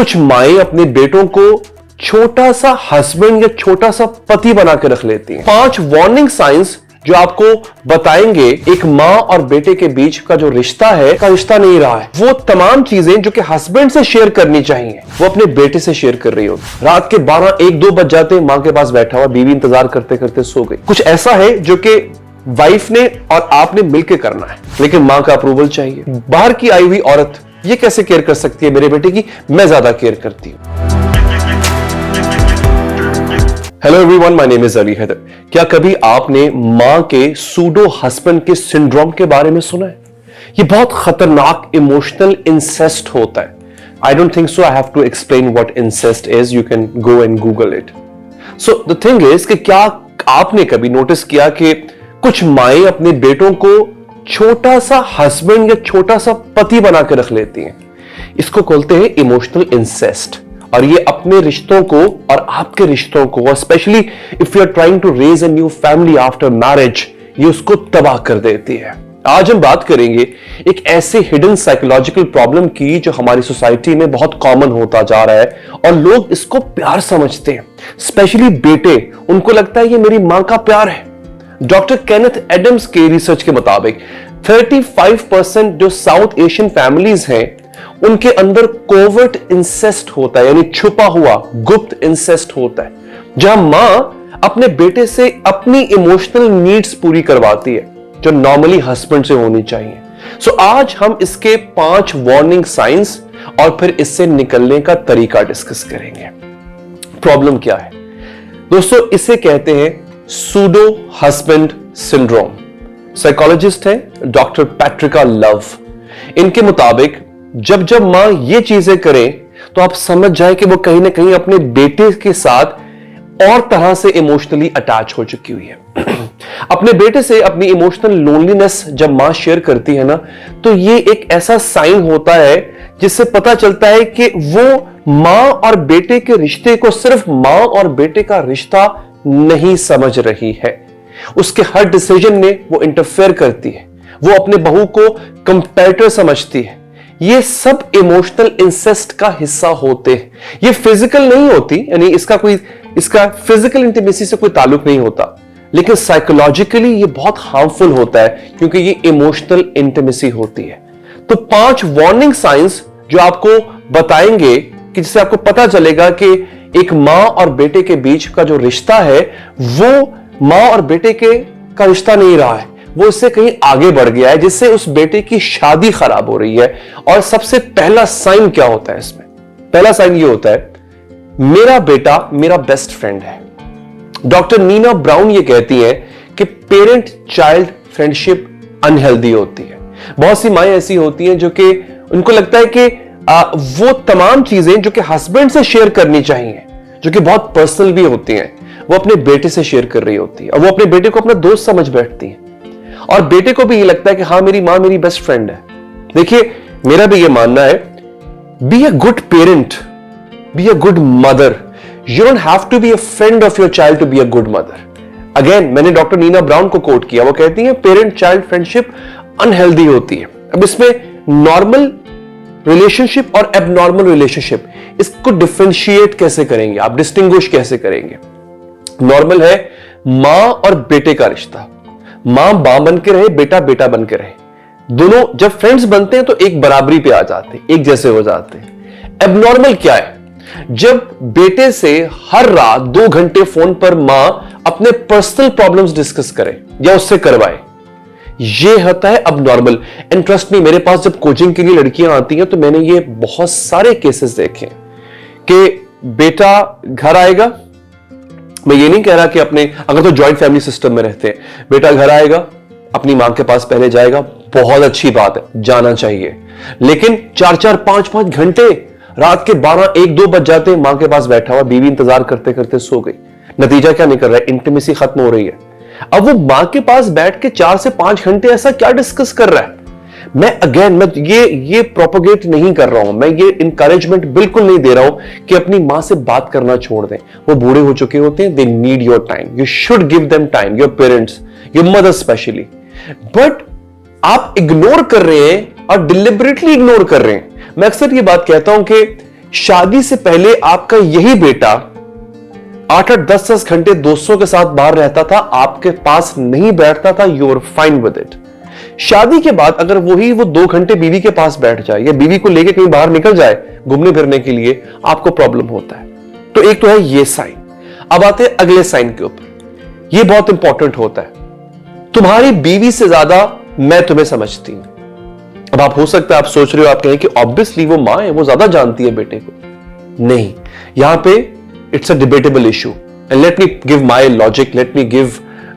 कुछ माएं अपने बेटों को छोटा सा हस्बैंड या छोटा सा पति बना के रख लेती हैं। 5 वार्निंग साइंस जो आपको बताएंगे एक माँ और बेटे के बीच का जो रिश्ता है का रिश्ता नहीं रहा है। वो तमाम चीजें जो कि हस्बैंड से शेयर करनी चाहिए वो अपने बेटे से शेयर कर रही होगी। रात के 12-1-2 बज जाते, माँ के पास बैठा हुआ, बीवी इंतजार करते करते सो गई। कुछ ऐसा है जो कि वाइफ ने और आपने मिलकर करना है, लेकिन माँ का अप्रूवल चाहिए। बाहर की आई हुई औरत ये कैसे केयर कर सकती है मेरे बेटे की? मैं ज्यादा केयर करती हूं। Hello everyone, my name is Ali Haider. क्या कभी आपने मां के सूडो हस्बैंड के सिंड्रोम के बारे में सुना है? ये बहुत खतरनाक इमोशनल इंसेस्ट होता है। I don't think so I have to explain what incest is, you can go and Google it. So the thing is कि क्या आपने कभी नोटिस किया कि कुछ माएं अपने बेटों को छोटा सा हस्बैंड या छोटा सा पति बना के रख लेती हैं? इसको बोलते हैं इमोशनल इंसेस्ट। और ये अपने रिश्तों को और आपके रिश्तों को, specially if you are trying to raise a new family after marriage, ये उसको तबाह कर देती है। आज हम बात करेंगे एक ऐसे हिडन साइकोलॉजिकल प्रॉब्लम की जो हमारी सोसाइटी में बहुत कॉमन होता जा रहा है और लोग इसको प्यार समझते हैं। स्पेशली बेटे, उनको लगता है ये मेरी मां का प्यार है। डॉक्टर केनेथ एडम्स के रिसर्च के मुताबिक 35% जो साउथ एशियन फैमिलीज हैं उनके अंदर कोवर्ट इंसेस्ट होता है, यानी छुपा हुआ गुप्त इंसेस्ट होता है, जहां मां अपने बेटे से अपनी इमोशनल नीड्स पूरी करवाती है जो नॉर्मली हस्बैंड से होनी चाहिए। सो आज हम इसके 5 वार्निंग साइंस और फिर इससे निकलने का तरीका डिस्कस करेंगे। प्रॉब्लम क्या है दोस्तों? इसे कहते हैं सूडो हस्बैंड सिंड्रोम। साइकोलॉजिस्ट है डॉक्टर पैट्रिका लव। इनके मुताबिक जब जब मां ये चीजें करें तो आप समझ जाए कि वो कहीं ना कहीं अपने बेटे के साथ और तरह से इमोशनली अटैच हो चुकी हुई है। अपने बेटे से अपनी इमोशनल लोनलीनेस जब मां शेयर करती है ना, तो ये एक ऐसा साइन होता है जिससे पता चलता है कि वो मां और बेटे के रिश्ते को सिर्फ मां और बेटे का रिश्ता नहीं समझ रही है। उसके हर डिसीजन में वो इंटरफेयर करती है, वो अपने बहू को कंपैरेटर समझती है। ये सब इमोशनल इंसेस्ट का हिस्सा होते हैं। ये फिजिकल नहीं होती, यानी इसका फिजिकल इंटीमेसी से कोई ताल्लुक नहीं होता, लेकिन साइकोलॉजिकली ये बहुत हार्मफुल होता है क्योंकि ये इमोशनल इंटीमेसी होती है। तो 5 वार्निंग साइंस जो आपको बताएंगे कि जिससे आपको पता चलेगा कि एक मां और बेटे के बीच का जो रिश्ता है वो मां और बेटे का रिश्ता नहीं रहा है, वो इससे कहीं आगे बढ़ गया है, जिससे उस बेटे की शादी खराब हो रही है। और सबसे पहला साइन क्या होता है इसमें? पहला साइन ये होता है, मेरा बेटा मेरा बेस्ट फ्रेंड है। डॉक्टर नीना ब्राउन ये कहती है कि पेरेंट चाइल्ड फ्रेंडशिप अनहेल्दी होती है। बहुत सी माएं ऐसी होती हैं जो कि उनको लगता है कि वो तमाम चीजें जो कि हस्बैंड से शेयर करनी चाहिए, जो कि बहुत पर्सनल भी होती हैं, वो अपने बेटे से शेयर कर रही होती है। और वो अपने बेटे को अपना दोस्त समझ बैठती है और बेटे को भी ये लगता है कि हाँ, मेरी मां मेरी बेस्ट फ्रेंड है। देखिए, मेरा भी ये मानना है, be a good parent, be a good mother. You don't have to be a friend of your child to be a good mother. Again, मैंने डॉक्टर नीना ब्राउन को कोट किया, वो कहती है पेरेंट चाइल्ड फ्रेंडशिप अनहेल्दी होती है। अब इसमें नॉर्मल रिलेशनशिप और एबनॉर्मल रिलेशनशिप, इसको डिफरेंशिएट कैसे करेंगे आप, डिस्टिंग्विश कैसे करेंगे? नॉर्मल है मां और बेटे का रिश्ता, मां मां बन के रहे, बेटा बेटा बन के रहे, दोनों जब फ्रेंड्स बनते हैं तो एक बराबरी पे आ जाते हैं, एक जैसे हो जाते हैं। एबनॉर्मल क्या है? जब बेटे से हर रात 2 घंटे फोन पर मां अपने पर्सनल प्रॉब्लम्स डिस्कस करे या उससे करवाए, ये होता है अबनॉर्मल। एंड ट्रस्ट मी, मेरे पास जब कोचिंग के लिए लड़कियां आती हैं तो मैंने ये बहुत सारे केसेस देखे कि बेटा घर आएगा, मैं ये नहीं कह रहा कि अपने, अगर तो जॉइंट फैमिली सिस्टम में रहते हैं, बेटा घर आएगा, अपनी मां के पास पहले जाएगा, बहुत अच्छी बात है, जाना चाहिए, लेकिन 4-4, 5-5 घंटे रात के 12-1-2 बज जाते, मां के पास बैठा हुआ, बीवी इंतजार करते करते सो गई। नतीजा क्या निकल रहा है? इंटीमेसी खत्म हो रही है। अब वो मां के पास बैठ के 4 से 5 घंटे ऐसा क्या डिस्कस कर रहा है? मैं ये प्रोपोगेट नहीं कर रहा हूं, मैं ये इंकरेजमेंट बिल्कुल नहीं दे रहा हूं कि अपनी मां से बात करना छोड़ दें। वो बूढ़े हो चुके होते हैं, they need your time, you should give them time, your parents, your mother specially. But आप इग्नोर कर रहे हैं और डिलिबरेटली इग्नोर कर रहे हैं। मैं अक्सर ये बात कहता हूं कि शादी से पहले आपका यही बेटा 8-8, 10-10 घंटे दोस्तों के साथ बाहर रहता था, आपके पास नहीं बैठता था, you are fine with it. शादी के बाद अगर वो 2 घंटे बीवी के पास बैठ जाए या बीवी को लेके कहीं बाहर निकल जाए घूमने फिरने के लिए, आपको प्रॉब्लम होता है। तो एक तो है ये साइन। अब आते हैं अगले साइन के ऊपर। ये बहुत इंपॉर्टेंट होता है। तुम्हारी बीवी से ज्यादा मैं तुम्हें समझती हूं। अब आप हो सकता है आप सोच रहे हो, आप कहें कि ऑब्वियसली वो मां है, वो ज्यादा जानती है बेटे को। नहीं, यहां पे it's a debatable issue and let me give my logic, let me give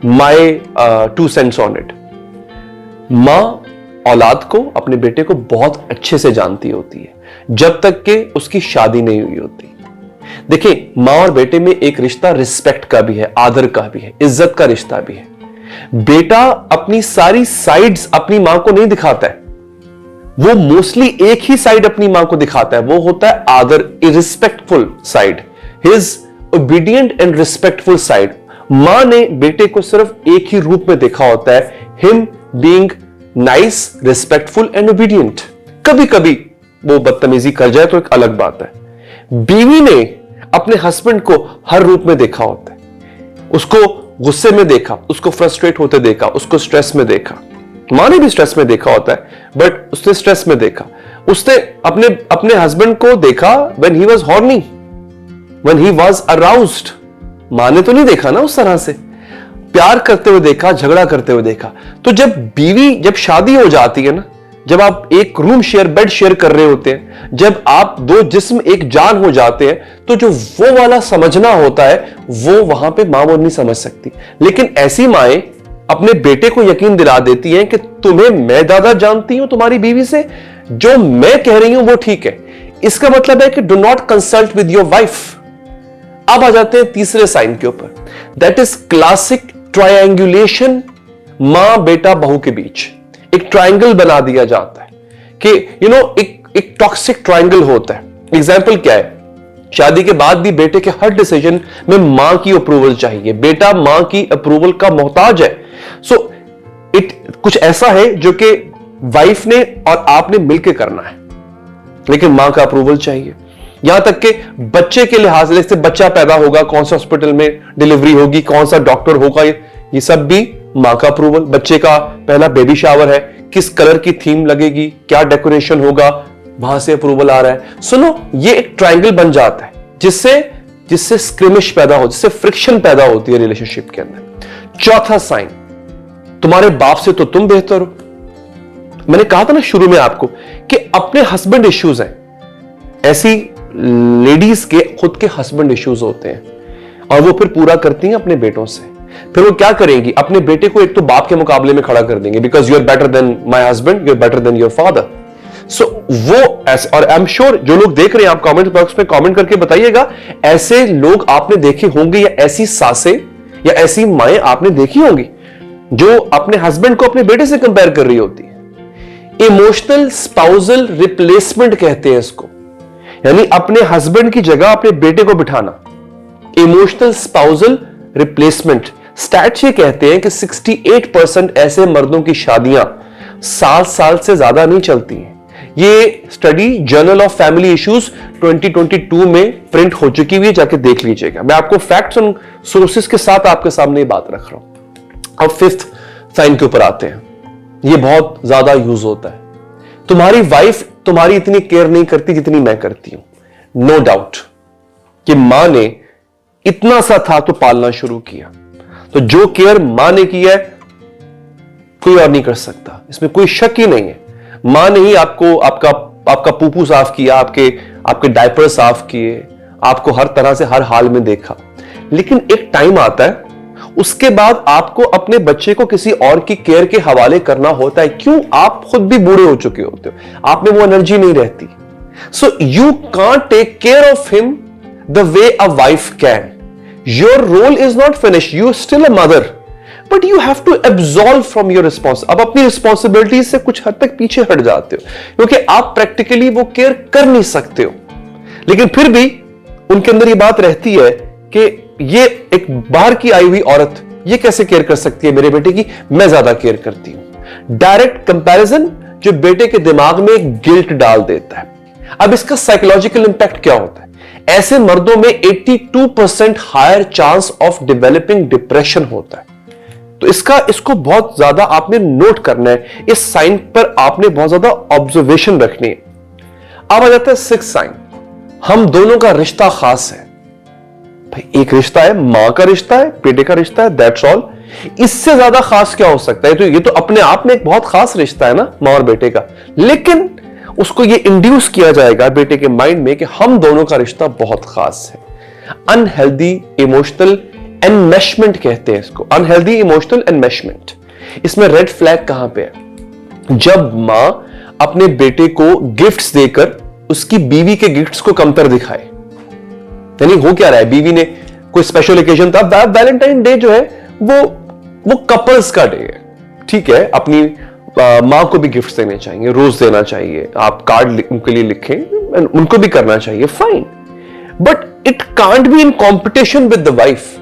my 2 cents on it. मां औलाद को, अपने बेटे को बहुत अच्छे से जानती होती है जब तक कि उसकी शादी नहीं हुई होती। देखिए, मां और बेटे में एक रिश्ता रिस्पेक्ट का भी है, आदर का भी है, इज्जत का रिश्ता भी है। बेटा अपनी सारी साइड्स अपनी मां को नहीं दिखाता है, वो मोस्टली एक ही साइड अपनी मां को दिखाता है, वो होता है आदर, respectful side, his obedient and respectful side. मां ने बेटे को सिर्फ एक ही रूप में देखा होता है, him being nice, respectful and obedient. कभी कभी वो बदतमीजी कर जाए तो एक अलग बात है। बीवी ने अपने हस्बैंड को हर रूप में देखा होता है, उसको गुस्से में देखा, उसको फ्रस्ट्रेट होते देखा, उसको स्ट्रेस में देखा। मां ने भी स्ट्रेस में देखा होता है, बट उसने स्ट्रेस में देखा। उसने अपने हस्बैंड को देखा when he was horny, when he was aroused. मां ने तो नहीं देखा ना उस तरह से, प्यार करते हुए देखा, झगड़ा करते हुए देखा। तो जब शादी हो जाती है ना, जब आप एक रूम शेयर, बेड शेयर कर रहे होते हैं, जब आप 2 जिस्म एक जान हो जाते हैं, तो जो वो वाला समझना होता है वो वहां पे मां वो नहीं समझ सकती। लेकिन ऐसी माएं अपने बेटे को यकीन दिला देती हैं कि तुम्हें मैं ज्यादा जानती हूं तुम्हारी बीवी से, जो मैं कह रही हूं वो ठीक है। इसका मतलब है कि do not consult with your wife. अब आ जाते हैं तीसरे साइन के ऊपर, दैट इज क्लासिक ट्रायंगुलेशन। मां बेटा बहू के बीच एक ट्रायंगल बना दिया जाता है कि एक टॉक्सिक ट्रायंगल होता है। एग्जाम्पल क्या है? शादी के बाद भी बेटे के हर डिसीजन में मां की अप्रूवल चाहिए, बेटा मां की अप्रूवल का मोहताज है। सो कुछ ऐसा है जो कि वाइफ ने और आपने मिलकर करना है, लेकिन मां का अप्रूवल चाहिए। यहां तक कि बच्चे के लिहाज से, बच्चा पैदा होगा, कौन सा हॉस्पिटल में डिलीवरी होगी, कौन सा डॉक्टर होगा, ये सब भी मां का अप्रूवल। बच्चे का पहला बेबी शावर है, किस कलर की थीम लगेगी, क्या डेकोरेशन होगा, वहां से अप्रूवल आ रहा है। सुनो, ये एक ट्रायंगल बन जाता है जिससे स्क्रिमिश पैदा हो, जिससे फ्रिक्शन पैदा होती है रिलेशनशिप के अंदर। चौथा साइन, तुम्हारे बाप से तो तुम बेहतर हो। मैंने कहा था ना शुरू में आपको कि अपने हस्बैंड इश्यूज हैं, ऐसी लेडीज के खुद के हस्बैंड इश्यूज होते हैं और वो फिर पूरा करती हैं अपने बेटों से। फिर वो क्या करेंगी, अपने बेटे को एक तो बाप के मुकाबले में खड़ा कर देंगे, because you are better than my husband, you are better than your father. So वो ऐसे, और आई एम श्योर जो लोग देख रहे हैं आप कमेंट बॉक्स में कमेंट करके बताइएगा, ऐसे लोग आपने देखे होंगे या ऐसी सासें या ऐसी माएं आपने देखी होंगी जो अपने हस्बैंड को अपने बेटे से कंपेयर कर रही होती है। इमोशनल स्पाउजल रिप्लेसमेंट कहते हैं इसको, यानी अपने हस्बैंड की जगह अपने बेटे को बिठाना। Emotional spousal replacement. स्टैट्स ये कहते हैं कि 68% ऐसे मर्दों की शादियां 7 साल से ज्यादा नहीं चलती हैं। ये study journal of family issues 2022 में प्रिंट हो चुकी हुई है, जाके देख लीजिएगा। मैं आपको फैक्ट्स और सोर्सेस के साथ आपके सामने बात रख रहा हूं। अब 5th साइन के ऊपर आते हैं। ये बहुत ज्यादा यूज होता है। तुम्हारी वाइफ तुम्हारी इतनी केयर नहीं करती जितनी मैं करती हूं। नो डाउट कि मां ने इतना सा था तो पालना शुरू किया, तो जो केयर मां ने किया है कोई और नहीं कर सकता, इसमें कोई शक ही नहीं है। मां ने ही आपको आपका पूपू साफ किया, आपके डायपर साफ किए, आपको हर तरह से हर हाल में देखा। लेकिन एक टाइम आता है, उसके बाद आपको अपने बच्चे को किसी और की केयर के हवाले करना होता है। क्यों? आप खुद भी बूढ़े हो चुके होते हो, आप में वो एनर्जी नहीं रहती। So you can't take care of him the way a wife can. Your role is not finish, you still a mother, but you have to absolve from your response. अब अपनी रिस्पॉन्सिबिलिटी से कुछ हद तक पीछे हट जाते हो, क्योंकि आप प्रैक्टिकली वो केयर कर नहीं सकते हो। लेकिन फिर भी उनके अंदर ये बात रहती है कि ये एक बाहर की आई हुई औरत ये कैसे केयर कर सकती है मेरे बेटे की, मैं ज्यादा केयर करती हूं। डायरेक्ट कंपैरिजन जो बेटे के दिमाग में एक गिल्ट डाल देता है। अब इसका साइकोलॉजिकल इंपैक्ट क्या होता है? ऐसे मर्दों में 82% higher chance of developing depression होता है। तो इसको बहुत ज्यादा आपने नोट करना है, इस साइन पर आपने बहुत ज्यादा ऑब्जर्वेशन रखनी है। अब आ जाता है 6th साइन, हम दोनों का रिश्ता खास है। भाई एक रिश्ता है, मां का रिश्ता है, बेटे का रिश्ता है, दैट्स ऑल। इससे ज्यादा खास क्या हो सकता है? तो ये तो अपने आप में एक बहुत खास रिश्ता है ना, मां और बेटे का। लेकिन उसको ये इंड्यूस किया जाएगा बेटे के माइंड में कि हम दोनों का रिश्ता बहुत खास है। अनहेल्दी इमोशनल एनमेशमेंट कहते हैं इसको, अनहेल्दी इमोशनल एनमेशमेंट। इसमें रेड फ्लैग कहां पे है? जब मां अपने बेटे को गिफ्ट्स देकर उसकी बीवी के गिफ्ट्स को कमतर दिखाए। यानी हो क्या रहा है, बीवी ने कोई स्पेशल ओकेजन था, वैलेंटाइन डे जो है वो कपल्स का डे है, ठीक है, अपनी मां को भी गिफ्ट्स देने चाहिए, रोज देना चाहिए, आप कार्ड उनके लिए लिखें, उनको भी करना चाहिए, fine. But it can't be in competition with the wife.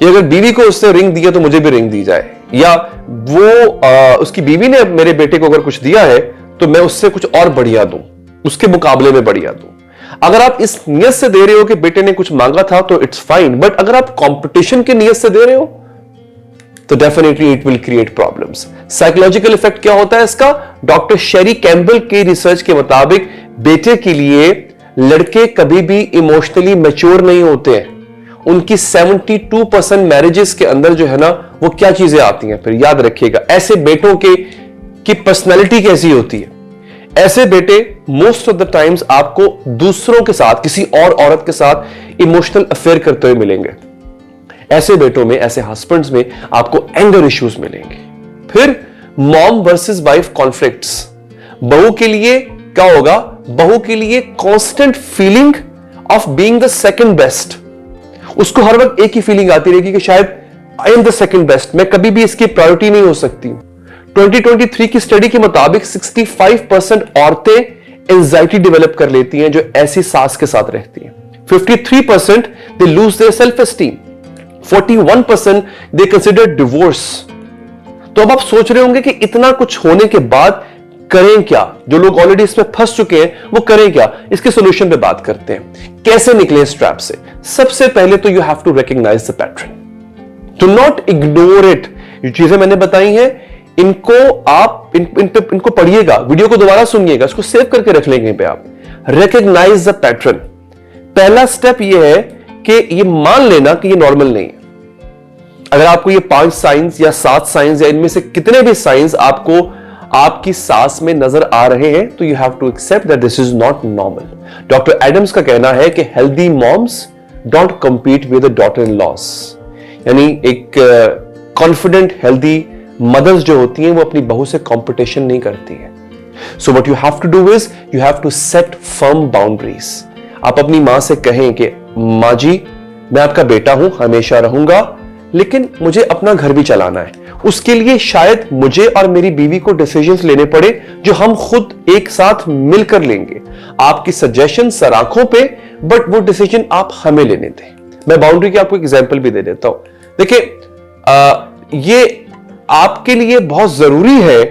ये अगर बीवी को उससे रिंग दिया तो मुझे भी रिंग दी जाए, या वो उसकी बीवी ने मेरे बेटे को अगर कुछ दिया है तो मैं उससे कुछ और बढ़िया दूं, उसके मुकाबले में बढ़िया दूं। अगर आप इस नियत से दे रहे हो कि बेटे ने कुछ मांगा था तो इट्स फाइन, बट अगर आप कंपटीशन की नियत से दे रहे हो तो definitely it will create problems. Psychological effect क्या होता है इसका? डॉक्टर शेरी कैम्पबेल के रिसर्च के मुताबिक बेटे के लिए लड़के कभी भी इमोशनली मैच्योर नहीं होते हैं। उनकी 72% मैरिजेस के अंदर जो है ना, वो क्या चीजें आती हैं? फिर याद रखिएगा, ऐसे बेटों की पर्सनैलिटी कैसी होती है? ऐसे बेटे मोस्ट ऑफ द टाइम्स आपको दूसरों के साथ, किसी और औरत के साथ इमोशनल अफेयर करते हुए मिलेंगे। ऐसे बेटों में, ऐसे हस्बैंड्स में आपको एंगर इश्यूज मिलेंगे। फिर मॉम वर्सेस वाइफ कॉन्फ्लिक्ट्स। बहू के लिए क्या होगा? बहू के लिए constant feeling of being the second best. उसको हर वक्त एक ही फीलिंग आती रहेगी कि शायद I am the second best, मैं कभी भी इसकी प्रायोरिटी नहीं हो सकती हूं। 2023 की स्टडी के मुताबिक 65% औरतें एंजाइटी डेवलप कर लेती हैं जो ऐसी सास के साथ रहती हैं। 53% they lose their self esteem. 41% they consider divorce. तो अब आप सोच रहे होंगे कि इतना कुछ होने के बाद करें क्या? जो लोग ऑलरेडी इसमें फंस चुके हैं वो करें क्या? इसके सॉल्यूशन पे बात करते हैं। कैसे निकले इस ट्रैप से? सबसे पहले तो you have to recognise the pattern, do not ignore it. ये चीजें मैंने बताई हैं, इनको आप इनको पढ़िएगा, वीडियो को दोबारा सुनिएगा, इसको सेव करके रख लेंगे पे आप। Recognise the pattern. पहला स्टेप ये है कि ये मान लेना कि ये नॉर्मल नहीं है। अगर आपको ये 5 साइंस या 7 साइंस या इनमें से कितने भी साइंस आपको आपकी सास में नजर आ रहे हैं तो you have to accept that this is not normal. Doctor Adams का कहना है कि healthy moms don't compete with the daughter in laws. यानी एक कॉन्फिडेंट हेल्दी मदर्स जो होती हैं वो अपनी बहू से कंपटीशन नहीं करती हैं। So what you have to do is you have to set firm boundaries. आप अपनी मां से कहें कि मां जी, मैं आपका बेटा हूं, हमेशा रहूंगा, लेकिन मुझे अपना घर भी चलाना है। उसके लिए शायद मुझे और मेरी बीवी को डिसीजंस लेने पड़े जो हम खुद एक साथ मिलकर लेंगे। आपकी सजेशन सर आंखों पे, बट वो डिसीजन आप हमें लेने दें। मैं बाउंड्री की आपको एग्जांपल भी दे देता हूं। देखिए, ये आपके लिए बहुत जरूरी है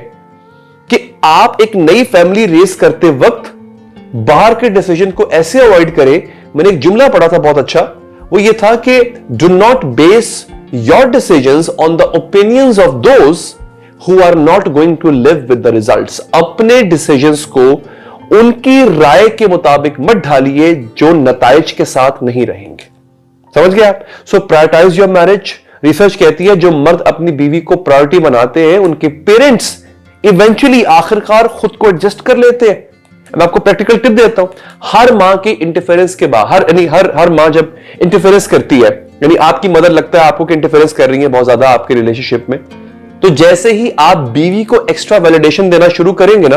कि आप एक नई फैमिली रेस करते वक्त बाहर के डिसीजन को ऐसे अवॉइड करें। मैंने एक जुमला पढ़ा था बहुत अच्छा, वो ये था कि do not base your decisions on the opinions of those who are not going to live with the results. अपने डिसीजंस को उनकी राय के मुताबिक मत ढालिए जो नताइज के साथ नहीं रहेंगे। समझ गए आप? सो प्रायोरिटाइज योर मैरिज। रिसर्च कहती है जो मर्द अपनी बीवी को प्रायोरिटी बनाते हैं उनके पेरेंट्स इवेंचुअली आखिरकार खुद को एडजस्ट कर लेते हैं। मैं आपको प्रैक्टिकल टिप देता हूं। हर मां की इंटरफेरेंस के बाद हर मां जब इंटरफेरेंस करती है, यानी आपकी मदर लगता है आपको कि इंटरफेरेंस कर रही है बहुत ज्यादा आपके रिलेशनशिप में, तो जैसे ही आप बीवी को एक्स्ट्रा वैलिडेशन देना शुरू करेंगे ना,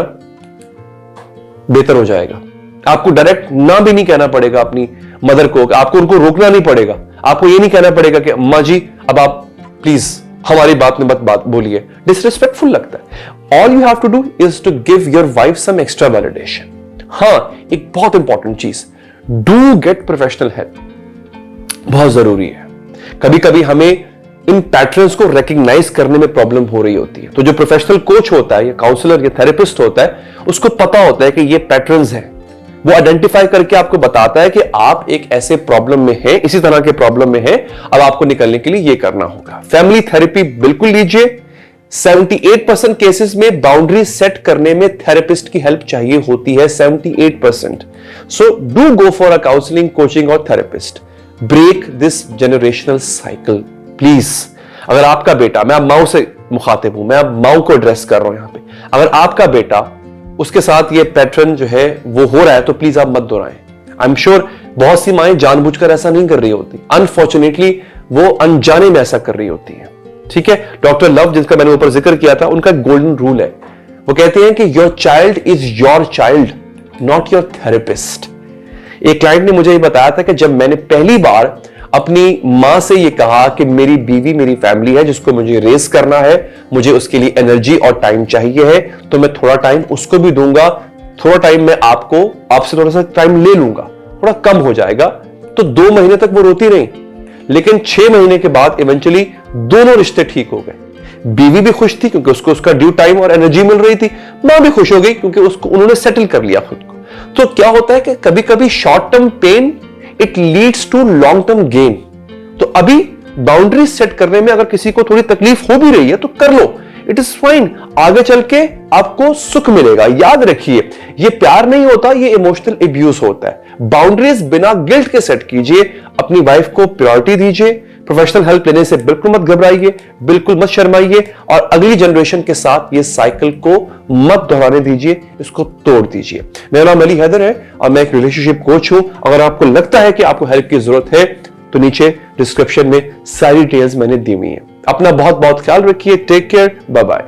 बेहतर हो जाएगा। आपको डायरेक्ट ना भी नहीं कहना पड़ेगा अपनी मदर को, आपको उनको रोकना नहीं पड़ेगा। आपको ये नहीं कहना पड़ेगा कि अम्मा जी अब आप प्लीज हमारी बात में बात बोलिए, डिसरिस्पेक्टफुल लगता है। All you have to do is to give your wife some extra validation. हां, एक बहुत इंपॉर्टेंट चीज, डू गेट प्रोफेशनल हेल्प, बहुत जरूरी है। कभी कभी हमें इन पैटर्न्स को रिकॉग्नाइज करने में प्रॉब्लम हो रही होती है, तो जो प्रोफेशनल कोच होता है या काउंसलर या थेरेपिस्ट होता है उसको पता होता है कि ये पैटर्न्स हैं, वो आइडेंटिफाई करके आपको बताता है कि आप एक ऐसे प्रॉब्लम में हैं, इसी तरह के प्रॉब्लम में हैं, अब आपको निकलने के लिए ये करना होगा। फैमिली थेरेपी बिल्कुल लीजिए। 78% केसेस में बाउंड्री सेट करने में थेरेपिस्ट की हेल्प चाहिए होती है, 78%। So do go for a counselling, coaching और therapist. Break this generational cycle please. अगर आपका बेटा, मैं अब माओ से मुखातिब हूं, मैं अब माओ को एड्रेस कर रहा हूं यहां पे, अगर आपका बेटा उसके साथ ये पैटर्न जो है वो हो रहा है तो प्लीज आप मत दोहराएं। आई एम श्योर बहुत सी माएं जानबूझकर ऐसा नहीं कर रही होती, अनफॉर्चुनेटली वो अनजाने में ऐसा कर रही होती है। ठीक है, डॉक्टर लव जिनका मैंने ऊपर जिक्र किया था, उनका गोल्डन रूल है, वो कहते हैं कि your child is your child, not your therapist. एक क्लाइंट ने मुझे ये बताया था कि जब मैंने पहली बार अपनी मां से ये कहा कि मेरी बीवी मेरी फैमिली है जिसको मुझे रेस करना है, मुझे उसके लिए एनर्जी और टाइम चाहिए है, तो मैं थोड़ा टाइम उसको भी दूंगा, थोड़ा टाइम मैं आपसे थोड़ा सा टाइम ले लूंगा, थोड़ा कम हो जाएगा। तो 2 महीने तक वो रोती रही, लेकिन 6 महीने के बाद इवेंचुअली दोनों रिश्ते ठीक हो गए। बीवी भी खुश थी क्योंकि उसको उसका ड्यू टाइम और एनर्जी मिल रही थी, मां भी खुश हो गई क्योंकि उसको उन्होंने सेटल कर लिया खुद को। तो क्या होता है कि कभी कभी short term pain it leads to long term gain. तो अभी बाउंड्री सेट करने में अगर किसी को थोड़ी तकलीफ हो भी रही है तो कर लो, इट इज फाइन, आगे चल के आपको सुख मिलेगा। याद रखिए, ये प्यार नहीं होता, ये इमोशनल एब्यूज होता है। बाउंड्रीज बिना गिल्ट के सेट कीजिए, अपनी वाइफ को प्रायोरिटी दीजिए, प्रोफेशनल हेल्प लेने से बिल्कुल मत घबराइए, बिल्कुल मत शर्माइए, और अगली जनरेशन के साथ ये साइकिल को मत दोहराने दीजिए, इसको तोड़ दीजिए। मेरा नाम अली हैदर है और मैं एक रिलेशनशिप कोच हूं। अगर आपको लगता है कि आपको हेल्प की जरूरत है तो नीचे डिस्क्रिप्शन में सारी डिटेल्स मैंने दी हुई है। अपना बहुत बहुत ख्याल रखिए। Take care, bye bye.